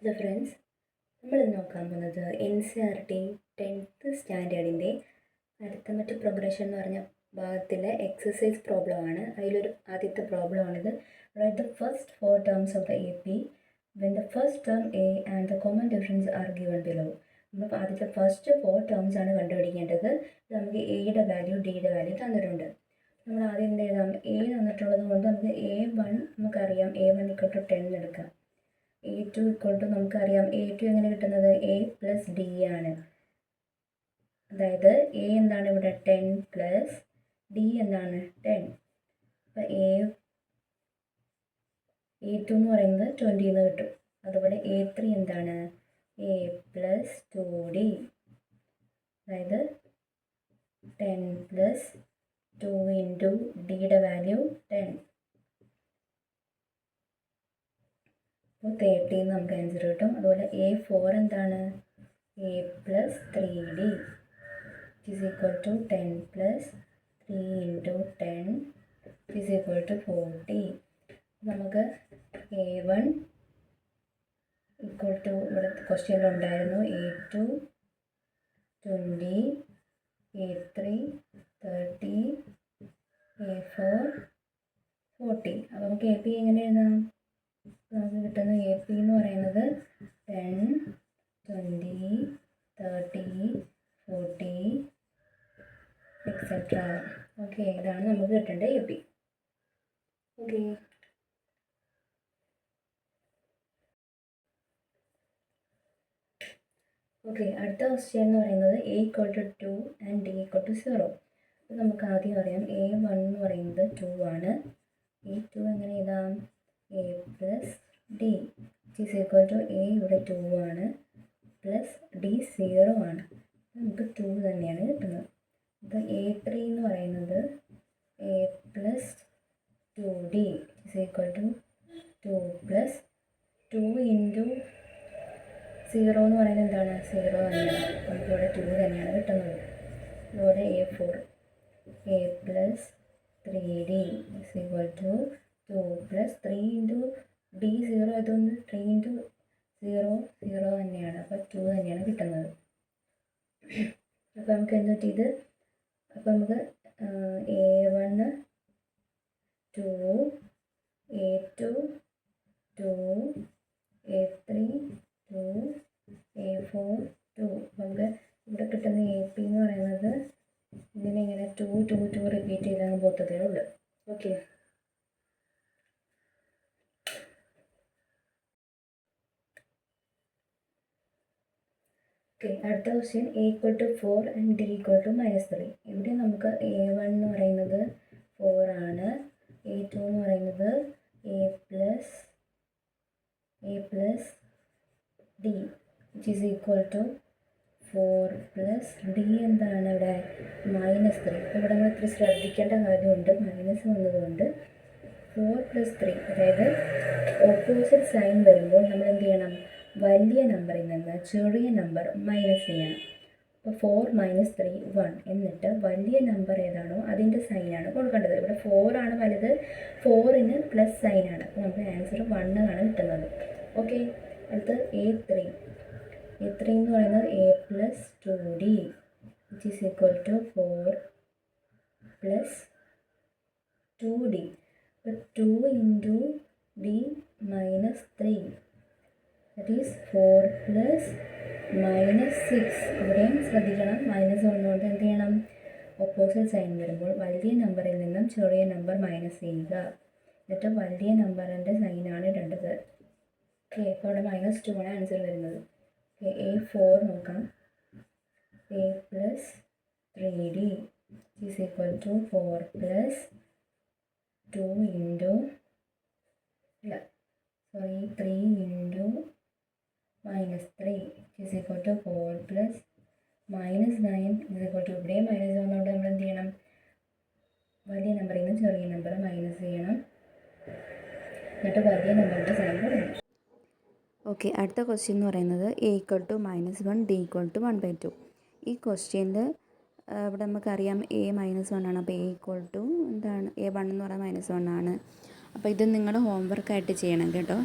Hello friends, നമ്മളിന്ന് നോക്കാൻ പോകുന്നത് NCERT 10th സ്റ്റാൻഡേർഡിൻ്റെ അരിത്തമെറ്റിക് പ്രോഗ്രഷൻ എന്ന് പറഞ്ഞ ഭാഗത്തിലെ എക്സസൈസ് പ്രോബ്ലമാണ്. അതിലൊരു ആദ്യത്തെ പ്രോബ്ലമാണിത്. Write the first 4 terms of the AP when the first term A and the common difference are given below. നമ്മൾ ആദ്യത്തെ ഫസ്റ്റ് 4 terms ആണ് കണ്ടുപിടിക്കേണ്ടത്. നമുക്ക് എയുടെ വാല്യൂ ഡിയുടെ വാല്യൂ തന്നിട്ടുണ്ട്. നമ്മൾ ആദ്യം എന്ത് എഴുതാം? എ തന്നിട്ടുള്ളത് കൊണ്ട് നമുക്ക് A1 നമുക്കറിയാം, A1 = 10 എടുക്കാം. A2 = നമുക്കറിയാം, A2 എങ്ങനെ കിട്ടുന്നത്? A + D ആണ്. അതായത് A എന്താണ് ഇവിടെ? 10 + D എന്താണ്? 10. അപ്പോൾ A2 എന്ന് പറയുന്നത് 20 എന്ന് കിട്ടും. അതുപോലെ A3 എന്താണ്? A + 2D, അതായത് 10 + 2 × ഡിയുടെ വാല്യൂ 10. അപ്പോൾ 30 നമുക്ക് ആൻസർ കിട്ടും. അതുപോലെ A4 എന്താണ്? A + 3D = 10 + 3 × 10 = 40. നമുക്ക് A1 ഇവിടെ ക്വസ്റ്റ്യനിലുണ്ടായിരുന്നു A2 20, A3 30, A4 40. അപ്പോൾ നമുക്ക് AP എങ്ങനെ എഴുതാം? നമുക്ക് കിട്ടുന്ന AP എന്ന് പറയുന്നത് 10, 20, 30, 40 എക്സെട്ര. ഓക്കെ, ഇതാണ് നമുക്ക് കിട്ടേണ്ട AP. ഓക്കെ, അടുത്ത ക്വസ്റ്റ്യൻ എന്ന് പറയുന്നത് A = 2 and D = 0. അപ്പോൾ നമുക്ക് ആദ്യം അറിയാം A1 എന്ന് പറയുന്നത് 2 ആണ്. A2 എങ്ങനെ എഴുതാം? A + D = A ഇവിടെ 2 ആണ്, പ്ലസ് D 0 ആണ്. നമുക്ക് 2 തന്നെയാണ് കിട്ടുന്നത്. അപ്പോൾ A3 എന്ന് പറയുന്നത് A + 2D = 2 + 2 × 0 എന്ന് പറയുന്നത് എന്താണ്? 0 തന്നെയാണ്. നമുക്കിവിടെ 2 തന്നെയാണ് കിട്ടുന്നത്. അതുപോലെ A4 A + 3D = 2 + 3 × D 0 ആയതുകൊണ്ട് 3 × 0 0 തന്നെയാണ്. അപ്പോൾ 2 തന്നെയാണ് കിട്ടുന്നത്. അപ്പോൾ നമുക്ക് എന്ത് പറ്റിയത്? അപ്പോൾ നമുക്ക് A1 2, A2 2, A3 2, A4 2. നമുക്ക് ഇവിടെ കിട്ടുന്ന AP എന്ന് പറയുന്നത് ഇങ്ങനെ 2 2 2 റിപ്പീറ്റ് ചെയ്തങ്ങ് പോത്തതേ ഉള്ളൂ. ഓക്കെ, അടുത്ത ക്വസ്റ്റ്യൻ A = 4 and D = -3. ഇവിടെ നമുക്ക് A1 എന്ന് പറയുന്നത് 4 ആണ്, A2 എന്ന് പറയുന്നത് A + D = 4 + D എന്താണ് ഇവിടെ? -3. ഇവിടെ നമ്മൾ ഇത്തിരി ശ്രദ്ധിക്കേണ്ട കാര്യമുണ്ട്. മൈനസ് വന്നതുകൊണ്ട് 4 + 3, അതായത് ഓപ്പോസിറ്റ് സൈൻ വരുമ്പോൾ നമ്മൾ എന്ത് ചെയ്യണം? വലിയ നമ്പറിൽ നിന്ന് ചെറിയ നമ്പർ മൈനസ് ചെയ്യണം. അപ്പോൾ 4 - 3 1, എന്നിട്ട് വലിയ നമ്പർ ഏതാണോ അതിൻ്റെ സൈനാണ് കൊടുക്കേണ്ടത്. ഇവിടെ 4 ആണ് വലുത്, 4ന് പ്ലസ് സൈനാണ്. അപ്പോൾ നമുക്ക് ആൻസർ 1 ആണ് കിട്ടുന്നത്. ഓക്കെ, അടുത്ത് A3 എന്ന് പറയുന്നത് A + 2D = 4 + 2D. അപ്പോൾ 2 × D - 3, that is 4 + -6. ഇവിടെയും ശ്രദ്ധിക്കണം, മൈനസ് വന്നുകൊണ്ട് എന്ത് ചെയ്യണം? ഓപ്പോസിറ്റ് സൈൻ വരുമ്പോൾ വലിയ നമ്പറിൽ നിന്നും ചെറിയ നമ്പർ മൈനസ് ചെയ്യുക, എന്നിട്ട് വലിയ നമ്പറിൻ്റെ സൈനാണ് ഇടേണ്ടത്. ഓക്കെ, അപ്പോൾ ഇവിടെ -2 ആണ് ആൻസർ വരുന്നത്. A4 നോക്കാം. A + 3D = 4 + 2 × 3 × -3 = 4 + -9 = ഇവിടെ മൈനസ് വന്നുകൊണ്ട് നമ്മൾ എന്ത് ചെയ്യണം? വലിയ നമ്പറിൽ നിന്ന് ചെറിയ നമ്പർ മൈനസ് ചെയ്യണം, എന്നിട്ട് വലിയ നമ്പറിൻ്റെ സൈൻ കൊടുക്കണം. ഓക്കെ, അടുത്ത ക്വസ്റ്റ്യൻ എന്ന് പറയുന്നത് A = -1 D = 1/2. ഈ ക്വസ്റ്റ്യനിൽ ഇവിടെ നമുക്കറിയാം A -1 ആണ്. അപ്പോൾ A എന്താണ്? A1 എന്ന് പറയുന്നത് -1 ആണ്. അപ്പോൾ ഇത് നിങ്ങൾ ഹോംവർക്കായിട്ട് ചെയ്യണം കേട്ടോ.